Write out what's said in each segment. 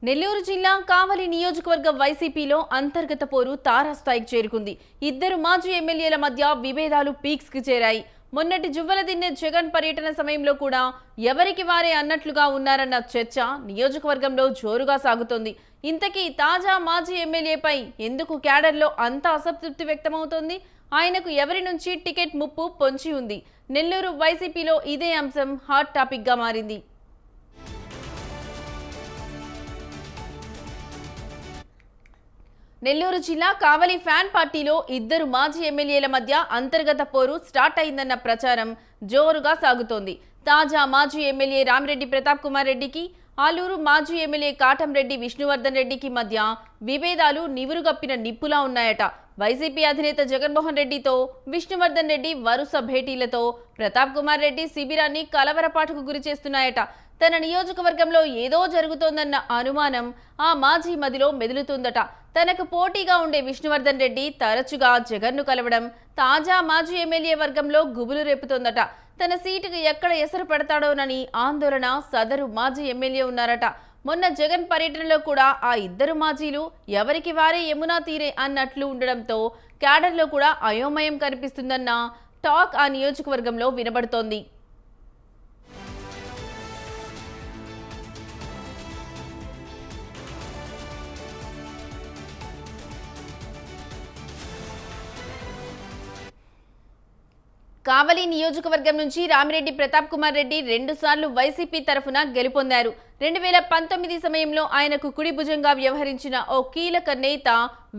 నెల్లూరు జిల్లా కావలి నియోజకవర్గ వైసీపీలో అంతర్గత పోరు తారాస్థాయికి చేరుకుంది. ఇద్దరు మాజీ ఎమ్మెల్యేల మధ్య విభేదాలు పీక్స్ కి చేరాయి. మొన్నటి జువ్వలదిన్నె జగన్ పర్యటన సమయంలో కూడా ఎవరికి వారే అన్నట్లుగా ఉన్నారన్న చర్చ నియోజకవర్గంలో జోరుగా సాగుతోంది. ఇంతకీ తాజా మాజీ ఎమ్మెల్యేపై ఎందుకు క్యాడర్లో అంత అసంతృప్తి వ్యక్తమవుతోంది? ఆయనకు ఎవరి నుంచి టికెట్ ముప్పు పొంచి ఉంది? నెల్లూరు వైసీపీలో ఇదే అంశం హాట్ టాపిక్ గా మారింది. నెల్లూరు జిల్లా కావలి ఫ్యాన్ పార్టీలో ఇద్దరు మాజీ ఎమ్మెల్యేల మధ్య అంతర్గత పోరు స్టార్ట్ అయిందన్న ప్రచారం జోరుగా సాగుతోంది. తాజా మాజీ ఎమ్మెల్యే రామిరెడ్డి ప్రతాప్ కుమార్ రెడ్డికి, ఆలూరు మాజీ ఎమ్మెల్యే కాటంరెడ్డి విష్ణువర్ధన్ రెడ్డికి మధ్య విభేదాలు నివురుగప్పిన నిప్పులా ఉన్నాయట. వైసీపీ అధినేత జగన్మోహన్ రెడ్డితో విష్ణువర్ధన్ రెడ్డి వరుస భేటీలతో ప్రతాప్ కుమార్ రెడ్డి శిబిరాన్ని కలవరపాటుకు గురి చేస్తున్నాయట. తన నియోజకవర్గంలో ఏదో జరుగుతోందన్న అనుమానం ఆ మాజీ మదిలో మెదులుతుందట. తనకు పోటీగా ఉండే విష్ణువర్ధన్ రెడ్డి తరచుగా జగన్ను కలవడం తాజా మాజీ ఎమ్మెల్యే వర్గంలో గుబులు రేపుతోందట. తన సీటుకు ఎక్కడ ఎసరు పెడతాడోనని ఆందోళన సదరు మాజీ ఎమ్మెల్యే ఉన్నారట. మొన్న జగన్ పర్యటనలో కూడా ఆ ఇద్దరు మాజీలు ఎవరికి వారే యమునా తీరే అన్నట్లు ఉండడంతో క్యాడర్లో కూడా అయోమయం కనిపిస్తుందన్న టాక్ ఆ నియోజకవర్గంలో వినబడుతోంది. కావలి నియోజకవర్గం నుంచి రామిరెడ్డి ప్రతాప్ కుమార్ రెడ్డి 2 సార్లు వైసీపీ తరఫున గెలుపొందారు. 2019 సమయంలో ఆయనకు కుడి భుజంగా వ్యవహరించిన ఓ కీలక నేత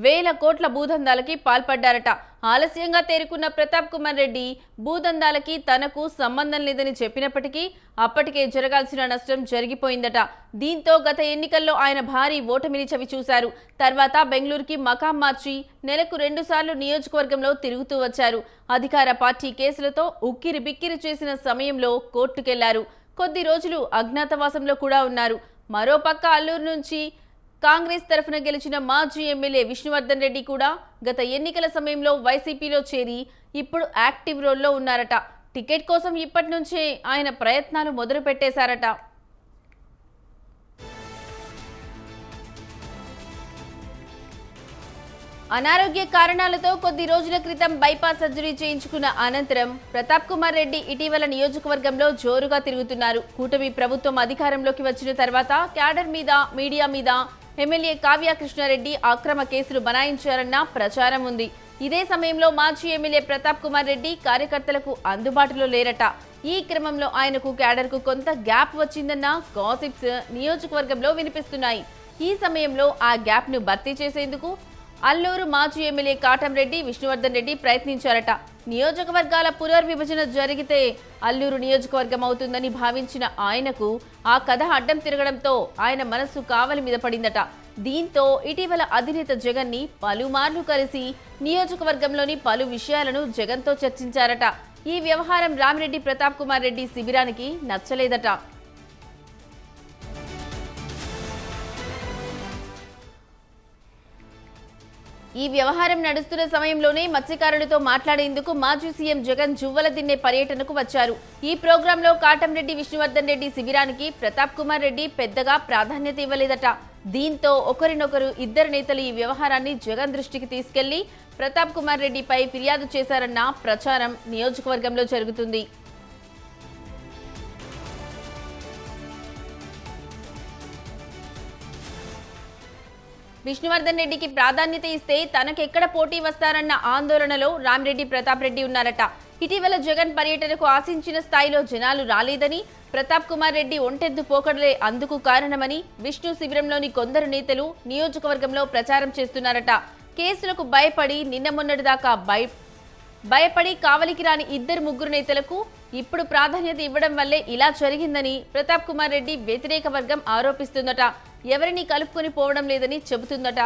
వేల కోట్ల భూదందాలకి పాల్పడ్డారట. ఆలస్యంగా తేరుకున్న ప్రతాప్ కుమార్ రెడ్డి భూదందాలకి తనకు సంబంధం లేదని చెప్పినప్పటికీ అప్పటికే జరగాల్సిన నష్టం జరిగిపోయిందట. దీంతో గత ఎన్నికల్లో ఆయన భారీ ఓటమిని చవిచూశారు. తర్వాత బెంగళూరుకి మకాం మార్చి నెలకు 2 సార్లు నియోజకవర్గంలో తిరుగుతూ వచ్చారు. అధికార పార్టీ కేసులతో ఉక్కిరి బిక్కిరి చేసిన సమయంలో కోర్టుకెళ్లారు. కొద్ది రోజులు అజ్ఞాతవాసంలో కూడా ఉన్నారు. మరోపక్క అల్లూరు నుంచి కాంగ్రెస్ తరఫున గెలిచిన మాజీ ఎమ్మెల్యే విష్ణువర్ధన్ రెడ్డి కూడా గత ఎన్నికల సమయంలో వైసీపీలో చేరి ఇప్పుడు యాక్టివ్ రోల్లో ఉన్నారట. టికెట్ కోసం ఇప్పటి నుంచే ఆయన ప్రయత్నాలు మొదలు పెట్టేశారట. అనారోగ్య కారణాలతో కొద్ది రోజుల క్రితం బైపాస్ సర్జరీ చేయించుకున్న అనంతరం ప్రతాప్ కుమార్ రెడ్డి ఇటీవల నియోజకవర్గంలో జోరుగా తిరుగుతున్నారు. కూటమి ప్రభుత్వం అధికారంలోకి వచ్చిన తర్వాత క్యాడర్ మీద, మీడియా మీద ఎమ్మెల్యే కావ్య కృష్ణారెడ్డి అక్రమ కేసులు బనాయించారన్న ప్రచారం ఉంది. ఇదే సమయంలో మాజీ ఎమ్మెల్యే ప్రతాప్ కుమార్ రెడ్డి కార్యకర్తలకు అందుబాటులో లేరట. ఈ క్రమంలో ఆయనకు క్యాడర్కు కొంత గ్యాప్ వచ్చిందన్న గాసిప్స్ నియోజకవర్గంలో వినిపిస్తున్నాయి. ఈ సమయంలో ఆ గ్యాప్ను భర్తీ చేసేందుకు అల్లూరు మాజీ ఎమ్మెల్యే కాటంరెడ్డి విష్ణువర్ధన్ రెడ్డి ప్రయత్నించారట. నియోజకవర్గాల పునర్విభజన జరిగితే అల్లూరు నియోజకవర్గం అవుతుందని భావించిన ఆయనకు ఆ కథ అడ్డం తిరగడంతో ఆయన మనస్సు కావలి మీద పడిందట. దీంతో ఇటీవల అధినేత జగన్ ని పలుమార్లు కలిసి నియోజకవర్గంలోని పలు విషయాలను జగన్తో చర్చించారట. ఈ వ్యవహారం రామిరెడ్డి ప్రతాప్ కుమార్ రెడ్డి శిబిరానికి నచ్చలేదట. ఈ వ్యవహారం నడుస్తున్న సమయంలోనే మత్స్యకారులతో మాట్లాడేందుకు మాజీ సీఎం జగన్ జువ్వలదిన్నె పర్యటనకు వచ్చారు. ఈ ప్రోగ్రాంలో కాటంరెడ్డి విష్ణువర్ధన్ రెడ్డి శిబిరానికి ప్రతాప్ కుమార్ రెడ్డి పెద్దగా ప్రాధాన్యత ఇవ్వలేదట. దీంతో ఒకరినొకరు ఇద్దరు నేతలు ఈ వ్యవహారాన్ని జగన్ దృష్టికి తీసుకెళ్లి ప్రతాప్ కుమార్ రెడ్డిపై ఫిర్యాదు చేశారన్న ప్రచారం నియోజకవర్గంలో జరుగుతుంది. విష్ణువర్ధన్ రెడ్డికి ప్రాధాన్యత ఇస్తే తనకెక్కడ పోటీ వస్తారన్న ఆందోళనలో రామిరెడ్డి ప్రతాప్ రెడ్డి ఉన్నారట. ఇటీవల జగన్ పర్యటనకు ఆశించిన స్థాయిలో జనాలు రాలేదని, ప్రతాప్ కుమార్ రెడ్డి ఒంటెద్దు పోకడలే అందుకు కారణమని విష్ణు శిబిరంలోని కొందరు నేతలు నియోజకవర్గంలో ప్రచారం చేస్తున్నారట. కేసులకు భయపడి నిన్న మొన్నటిదాకా భయపడి కావలికి రాని ఇద్దరు ముగ్గురు నేతలకు ఇప్పుడు ప్రాధాన్యత ఇవ్వడం వల్లే ఇలా జరిగిందని ప్రతాప్ కుమార్ రెడ్డి వ్యతిరేక వర్గం ఆరోపిస్తుందట. ఎవరిని కలుపుకొని పోవడం లేదని చెబుతుందట.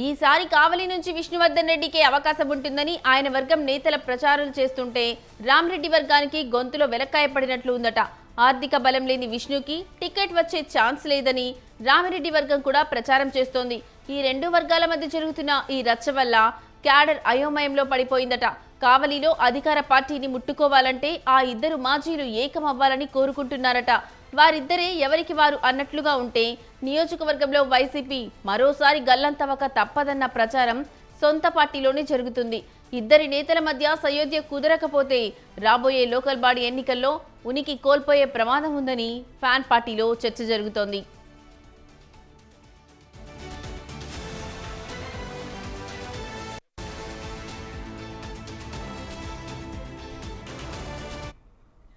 ఈసారి కావలి నుంచి విష్ణువర్ధన్ రెడ్డికి అవకాశం ఉంటుందని ఆయన వర్గం నేతల ప్రచారాలు చేస్తుంటే రామిరెడ్డి వర్గానికి గొంతులో వెలక్కాయపడినట్లు ఉందట. ఆర్థిక బలం లేని విష్ణుకి టికెట్ వచ్చే ఛాన్స్ లేదని రామిరెడ్డి వర్గం కూడా ప్రచారం చేస్తోంది. ఈ రెండు వర్గాల మధ్య జరుగుతున్న ఈ రచ్చ వల్ల క్యాడర్ అయోమయంలో పడిపోయిందట. కావలిలో అధికార పార్టీని ముట్టుకోవాలంటే ఆ ఇద్దరు మాజీలు ఏకమవ్వాలని కోరుకుంటున్నారట. వారిద్దరే ఎవరికి వారు అన్నట్లుగా ఉంటే నియోజకవర్గంలో వైసీపీ మరోసారి గల్లంతవక తప్పదన్న ప్రచారం సొంత పార్టీలోనే జరుగుతుంది. ఇద్దరి నేతల మధ్య సయోధ్య కుదరకపోతే రాబోయే లోకల్ బాడీ ఎన్నికల్లో ఉనికి కోల్పోయే ప్రమాదం ఉందని ఫ్యాన్ పార్టీలో చర్చ జరుగుతోంది.